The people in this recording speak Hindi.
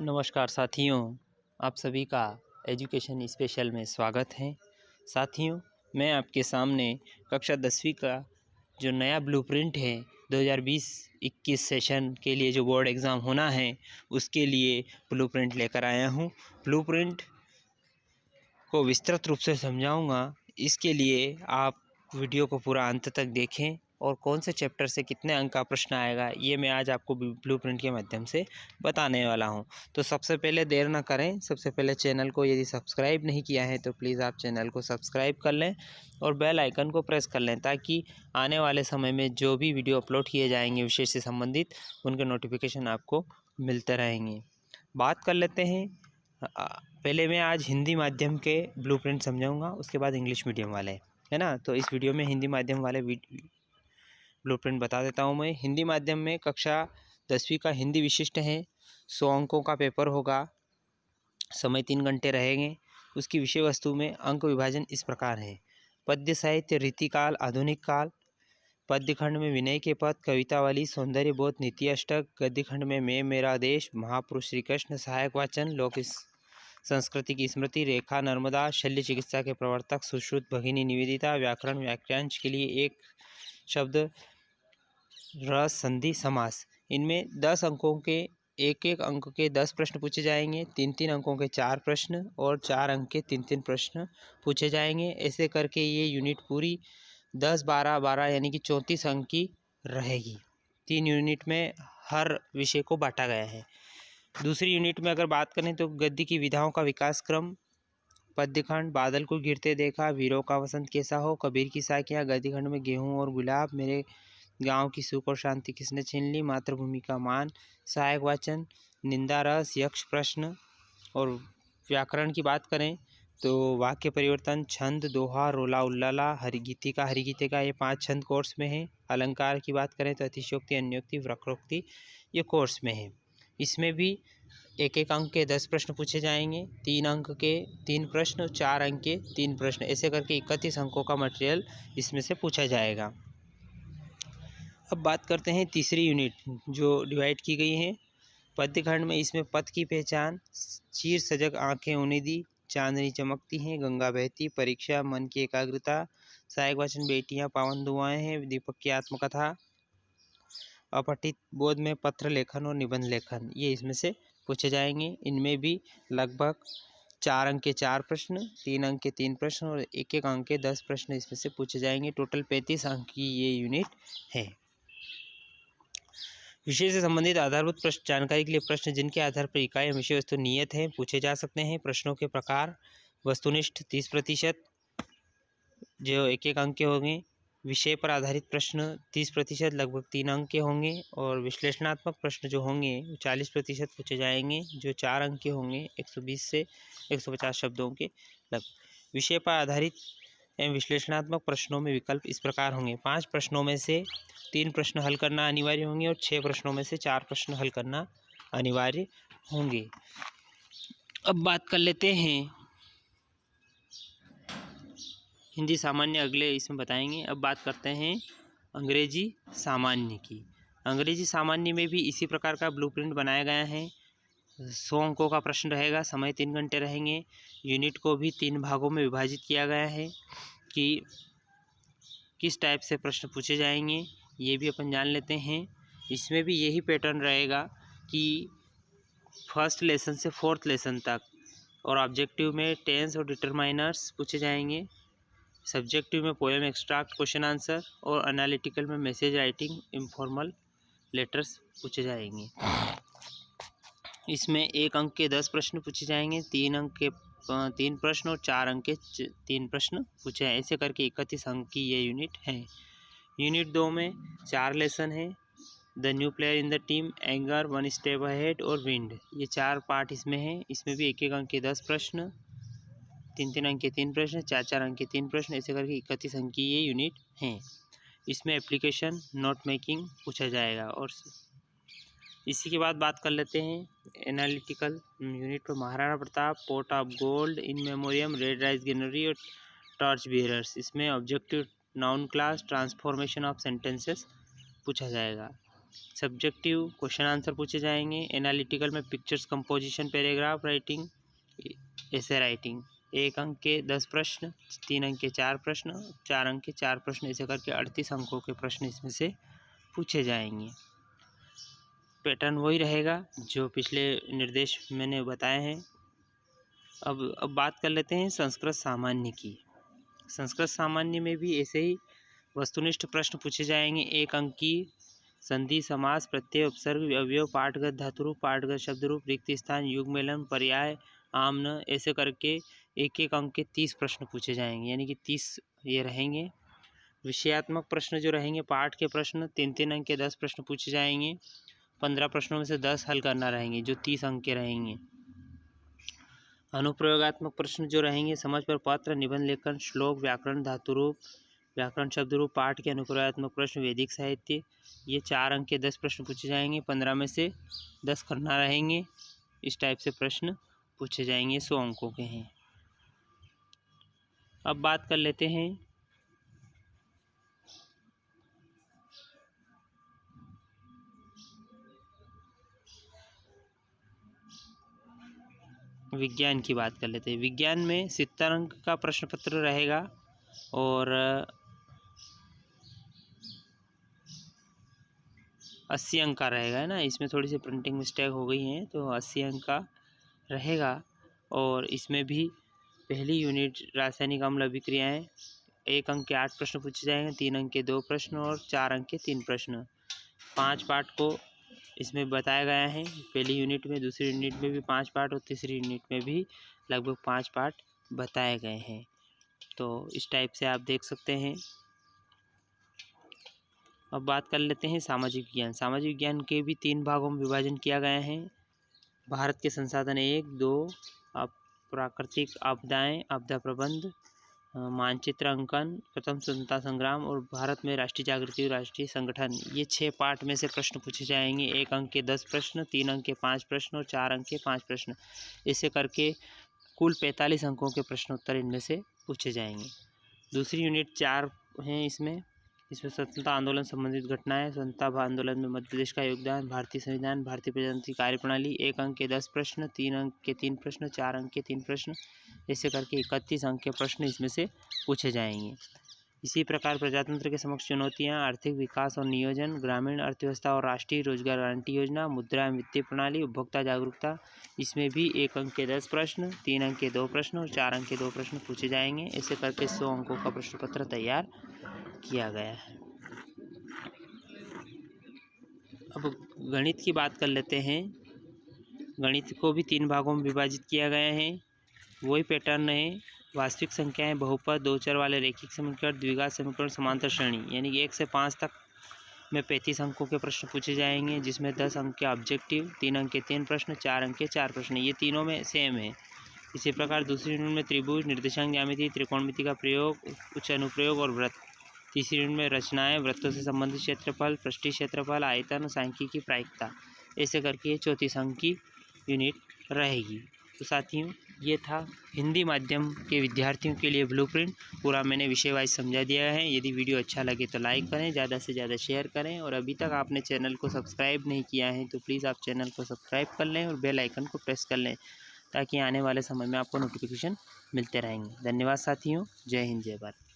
नमस्कार साथियों, आप सभी का एजुकेशन स्पेशल में स्वागत है। साथियों, मैं आपके सामने कक्षा 10वीं का जो नया ब्लूप्रिंट है 2020-21 सेशन के लिए जो बोर्ड एग्ज़ाम होना है उसके लिए ब्लूप्रिंट लेकर आया हूँ। ब्लूप्रिंट को विस्तृत रूप से समझाऊंगा। इसके लिए आप वीडियो को पूरा अंत तक देखें और कौन से चैप्टर से कितने अंक का प्रश्न आएगा ये मैं आज आपको ब्लूप्रिंट के माध्यम से बताने वाला हूं। तो सबसे पहले देर ना करें, सबसे पहले चैनल को यदि सब्सक्राइब नहीं किया है तो प्लीज़ आप चैनल को सब्सक्राइब कर लें और बेल आइकन को प्रेस कर लें ताकि आने वाले समय में जो भी वीडियो अपलोड किए जाएंगे विषय से संबंधित उनके नोटिफिकेशन आपको मिलते रहेंगे। बात कर लेते हैं। पहले मैं आज हिंदी माध्यम के ब्लूप्रिंट समझाऊंगा, उसके बाद इंग्लिश मीडियम वाले, है ना। तो इस वीडियो में हिंदी माध्यम वाले ब्लूप्रिंट बता देता हूं। मैं हिंदी माध्यम में कक्षा 10वीं का हिंदी विशिष्ट है। 100 अंकों का पेपर होगा, समय 3 घंटे रहेंगे। उसकी विषय वस्तु में अंक विभाजन इस प्रकार है। पद्य साहित्य, रीतिकाल, आधुनिक काल। पद्य खंड में विनय के पद, कवितावली, सौंदर्य बोध, नीति अष्टक। गद्य खंड में मैं मेरा देश, महापुरुष श्री कृष्ण, सहायक वाचन, लोक संस्कृति की स्मृति, रेखा, नर्मदा, शल्य चिकित्सा के प्रवर्तक, सुश्रुत, भगिनी निवेदिता। व्याकरण, वाक्यांश के लिए एक शब्द, रस, संधि, समास। इनमें 10 अंकों के एक अंक के 10 प्रश्न पूछे जाएंगे, 3 अंकों के 4 प्रश्न और 4 अंक के 3 प्रश्न पूछे जाएंगे। ऐसे करके ये यूनिट पूरी 10, 12, 12 यानी कि 34 अंक की रहेगी। 3 यूनिट में हर विषय को बांटा गया है। दूसरी यूनिट में अगर बात करें तो गद्य की विधाओं का विकास क्रम, पद्यखंड, बादल को गिरते देखा, वीरों का वसंत कैसा हो, कबीर की साखियाँ। गद्यखंड में गेहूँ और गुलाब, मेरे गांव की सुख और शांति किसने छीन ली, मातृभूमि का मान, सहायक वाचन, निंदा रस, यक्ष प्रश्न। और व्याकरण की बात करें तो वाक्य परिवर्तन, छंद, दोहा, रोला उल्लाला, हरिगीतिका, हरिगीतिका ये 5 छंद कोर्स में है। अलंकार की बात करें तो अतिशयोक्ति, अन्योक्ति, वक्रोक्ति ये कोर्स में है। इसमें भी एक अंक के 10 प्रश्न पूछे जाएंगे, 3 अंक के 3 प्रश्न, 4 अंक के 3 प्रश्न। ऐसे करके 31 अंकों का मटेरियल इसमें से पूछा जाएगा। अब बात करते हैं तीसरी यूनिट जो डिवाइड की गई है। पद्यखंड में इसमें पद की पहचान, चीर सजग आंखें उन्हें दी, चांदनी चमकती हैं, गंगा बहती, परीक्षा, मन की एकाग्रता। सहायक वाचन, बेटियां, पावन दुआएं हैं, दीपक की आत्मकथा। अपठित बोध में पत्र लेखन और निबंध लेखन ये इसमें से पूछे जाएंगे। इनमें भी लगभग 4 अंक के 4 प्रश्न, 3 अंक के 3 प्रश्न और एक अंक के 10 प्रश्न इसमें से पूछे जाएंगे। टोटल 35 अंक की ये यूनिट है। विषय से संबंधित आधारभूत प्रश्न जानकारी के लिए प्रश्न जिनके आधार पर इकाई विषय वस्तु नियत है पूछे जा सकते हैं। प्रश्नों के प्रकार, वस्तुनिष्ठ 30% जो एक अंक के होंगे, विषय पर आधारित प्रश्न 30% लगभग 3 अंक के होंगे और विश्लेषणात्मक प्रश्न जो होंगे 40% पूछे जाएंगे जो 4 अंक के होंगे, 120 से 150 शब्दों के लगभग। विषय पर आधारित एवं विश्लेषणात्मक प्रश्नों में विकल्प इस प्रकार होंगे। 5 प्रश्नों में से 3 प्रश्न हल करना अनिवार्य होंगे और 6 प्रश्नों में से 4 प्रश्न हल करना अनिवार्य होंगे। अब बात कर लेते हैं हिंदी सामान्य, अगले इसमें बताएंगे। अब बात करते हैं अंग्रेजी सामान्य की। अंग्रेजी सामान्य में भी इसी प्रकार का ब्लूप्रिंट बनाया गया है। 100 अंकों का प्रश्न रहेगा, समय 3 घंटे रहेंगे। यूनिट को भी 3 भागों में विभाजित किया गया है कि किस टाइप से प्रश्न पूछे जाएंगे ये भी अपन जान लेते हैं। इसमें भी यही पैटर्न रहेगा कि फर्स्ट लेसन से 4th लेसन तक, और ऑब्जेक्टिव में टेंस और डिटरमाइनर्स पूछे जाएंगे। सब्जेक्टिव में पोएम, एक्सट्रैक्ट, क्वेश्चन आंसर और एनालिटिकल में मैसेज राइटिंग, इनफॉर्मल लेटर्स पूछे जाएंगे। इसमें 1 अंक के 10 प्रश्न पूछे जाएंगे, 3 अंक के 3 प्रश्न और 4 अंक के 3 प्रश्न पूछे हैं। ऐसे करके 31 अंक की ये यूनिट है। यूनिट 2 में 4 लेसन है। The new player in the team, anger, 1 step ahead और विंड ये 4 पार्ट इसमें है। इसमें भी 1 अंक के 10 प्रश्न, 3 अंक के 3 प्रश्न, 4 अंक के 3 प्रश्न। ऐसे करके 31 अंक की ये यूनिट हैं। इसमें एप्लीकेशन, नोट मेकिंग पूछा जाएगा। और इसी के बाद बात कर लेते हैं एनालिटिकल यूनिट पर। Maharana Pratap, port of gold, in memoriam, red rice granary और टॉर्च बियरर्स। इसमें objective, noun class, transformation of sentences पूछा जाएगा। सब्जेक्टिव क्वेश्चन आंसर पूछे जाएंगे। एनालिटिकल में पिक्चर्स, कंपोजिशन, पैराग्राफ राइटिंग, ऐसे राइटिंग। 1 अंक के 10 प्रश्न, 3 अंक के 4 प्रश्न, 4 अंक के 4 प्रश्न, ऐसे करके 38 अंकों के प्रश्न इसमें से पूछे जाएंगे। पैटर्न वही रहेगा जो पिछले निर्देश मैंने बताए हैं। अब बात कर लेते हैं संस्कृत सामान्य की। संस्कृत सामान्य में भी ऐसे ही वस्तुनिष्ठ प्रश्न पूछे जाएंगे। 1 अंक की संधि, समास, प्रत्यय, उपसर्ग, अवयव, पाठगत धातुरूप, पाठगत शब्दरूप, रिक्त स्थान, युग्ममेलन, पर्याय, आमन, ऐसे करके 1-1 अंक के 30 प्रश्न पूछे जाएंगे, यानी कि 30 ये रहेंगे। विषयात्मक प्रश्न जो रहेंगे, पाठ के प्रश्न 3-3 अंक के 10 प्रश्न पूछे जाएंगे। 15 प्रश्नों में से 10 हल करना रहेंगे, जो 30 अंक के रहेंगे। अनुप्रयोगात्मक प्रश्न जो रहेंगे, समझ पर पत्र, निबंध लेखन, श्लोक, व्याकरण, धातुरूप, व्याकरण शब्दरूप, पाठ के अनुप्रयोगात्मक प्रश्न, वैदिक साहित्य, ये 4 अंक के 10 प्रश्न पूछे जाएंगे। 15 में से 10 करना रहेंगे। इस टाइप से प्रश्न पूछे जाएंगे, 100 अंकों के हैं। अब बात कर लेते हैं विज्ञान की। बात कर लेते हैं विज्ञान में 70 अंक का प्रश्न पत्र रहेगा और 80 अंक का रहेगा, है ना। इसमें थोड़ी सी प्रिंटिंग मिस्टेक हो गई है, तो 80 अंक का रहेगा। और इसमें भी पहली यूनिट रासायनिक अम्ल अभिक्रियाएं, 1 अंक के 8 प्रश्न पूछे जाएंगे, 3 अंक के 2 प्रश्न और 4 अंक के 3 प्रश्न। 5 पार्ट को इसमें बताया गया है। पहली यूनिट में, दूसरी यूनिट में भी 5 पार्ट और तीसरी यूनिट में भी लगभग 5 पार्ट बताए गए हैं। तो इस टाइप से आप देख सकते हैं। अब बात कर लेते हैं सामाजिक विज्ञान। सामाजिक विज्ञान के भी 3 भागों में विभाजन किया गया है। भारत के संसाधन 1, 2, प्राकृतिक आपदाएं, आपदा प्रबंध, मानचित्र अंकन, प्रथम स्वतंत्रता संग्राम और भारत में राष्ट्रीय जागृति और राष्ट्रीय संगठन। ये 6 पार्ट में से प्रश्न पूछे जाएंगे। 1 अंक के 10 प्रश्न, 3 अंक के 5 प्रश्न और 4 अंक के 5 प्रश्न, ऐसे करके कुल 45 अंकों के प्रश्न उत्तर इनमें से पूछे जाएंगे। दूसरी यूनिट 4 हैं इसमें स्वतंत्रता आंदोलन संबंधित घटनाएं, स्वतंत्रता आंदोलन में मध्य प्रदेश का योगदान, भारतीय संविधान, भारतीय प्रजातंत्र कार्यप्रणाली। 1 अंक के 10 प्रश्न, 3 अंक के 3 प्रश्न, 4 अंक के 3 प्रश्न, ऐसे करके 31 अंक के प्रश्न इसमें से पूछे जाएंगे। इसी प्रकार प्रजातंत्र के समक्ष चुनौतियां, आर्थिक विकास और नियोजन, ग्रामीण अर्थव्यवस्था और राष्ट्रीय रोजगार गारंटी योजना, मुद्रा एवं वित्तीय प्रणाली, उपभोक्ता जागरूकता, इसमें भी 1 अंक के 10 प्रश्न, 3 अंक के 2 प्रश्न और 4 अंक के 2 प्रश्न पूछे जाएंगे। ऐसे करके 100 अंकों का प्रश्न पत्र तैयार किया गया है। अब गणित की बात कर लेते हैं। गणित को भी 3 भागों में विभाजित किया गया है। वही पैटर्न है, वास्तविक संख्याएं, बहुपद, 2 चर वाले रैखिक समीकरण, द्विघात समीकरण, समांतर श्रेणी, यानी कि 1 से 5 तक में 35 अंकों के प्रश्न पूछे जाएंगे, जिसमें 10 अंक के ऑब्जेक्टिव, 3 अंक के 3 प्रश्न, 4 अंक के 4 प्रश्न, ये तीनों में सेम है। इसी प्रकार दूसरी यूनिट में त्रिभुज, निर्देशांक ज्यामिति, त्रिकोणमिति का प्रयोग, उच्च अनुप्रयोग और वृत्त। तीसरी यूनिट में रचनाएं, वृत्तों से संबंधित क्षेत्रफल, पृष्ठीय क्षेत्रफल, आयतन, सांख्यिकी, प्रायिकता, ऐसे करके ये 34 अंक की यूनिट रहेगी। तो साथियों, ये था हिंदी माध्यम के विद्यार्थियों के लिए ब्लूप्रिंट। पूरा मैंने विषय वाइज समझा दिया है। यदि वीडियो अच्छा लगे तो लाइक करें, ज़्यादा से ज़्यादा शेयर करें, और अभी तक आपने चैनल को सब्सक्राइब नहीं किया है तो प्लीज़ आप चैनल को सब्सक्राइब कर लें और बेल आइकन को प्रेस कर लें, ताकि आने वाले समय में आपको नोटिफिकेशन मिलते रहेंगे। धन्यवाद साथियों। जय हिंद, जय भारत।